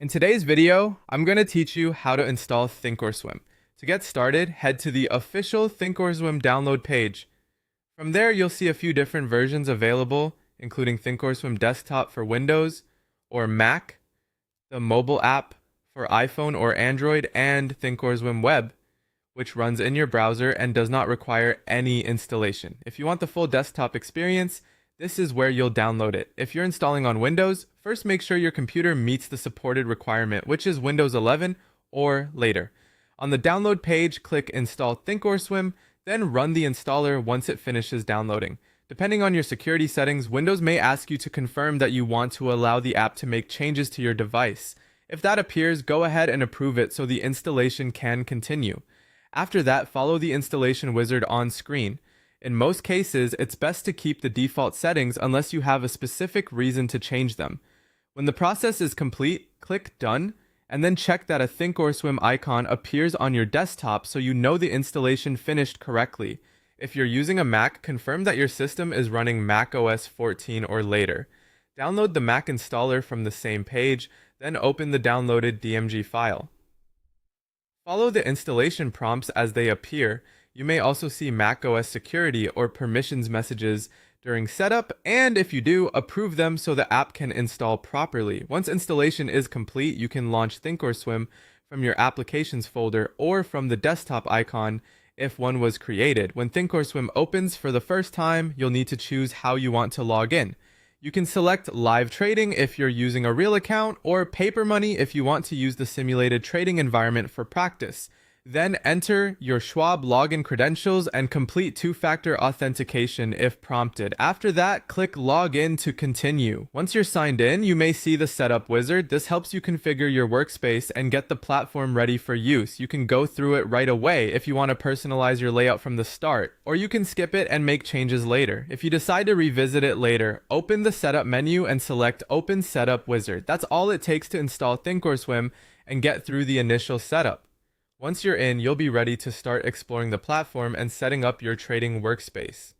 In today's video, I'm going to teach you how to install Thinkorswim. To get started, head to the official Thinkorswim download page. From there, you'll see a few different versions available, including Thinkorswim Desktop for Windows or Mac, the mobile app for iPhone or Android, and Thinkorswim Web, which runs in your browser and does not require any installation. If you want the full desktop experience, this is where you'll download it. If you're installing on Windows, first make sure your computer meets the supported requirement, which is Windows 11 or later. On the download page, click Install Thinkorswim, then run the installer once it finishes downloading. Depending on your security settings, Windows may ask you to confirm that you want to allow the app to make changes to your device. If that appears, go ahead and approve it so the installation can continue. After that, follow the installation wizard on screen. In most cases, it's best to keep the default settings unless you have a specific reason to change them. When the process is complete, click Done, and then check that a Thinkorswim icon appears on your desktop so you know the installation finished correctly. If you're using a Mac, confirm that your system is running Mac OS 14 or later. Download the Mac installer from the same page, then open the downloaded DMG file. Follow the installation prompts as they appear. You may also see macOS security or permissions messages during setup, and if you do, approve them so the app can install properly. Once installation is complete, you can launch Thinkorswim from your applications folder or from the desktop icon if one was created. When Thinkorswim opens for the first time, you'll need to choose how you want to log in. You can select live trading if you're using a real account, or paper money if you want to use the simulated trading environment for practice. Then enter your Schwab login credentials and complete two-factor authentication if prompted. After that, click Login to continue. Once you're signed in, you may see the setup wizard. This helps you configure your workspace and get the platform ready for use. You can go through it right away if you want to personalize your layout from the start, or you can skip it and make changes later. If you decide to revisit it later, open the setup menu and select Open Setup Wizard. That's all it takes to install Thinkorswim and get through the initial setup. Once you're in, you'll be ready to start exploring the platform and setting up your trading workspace.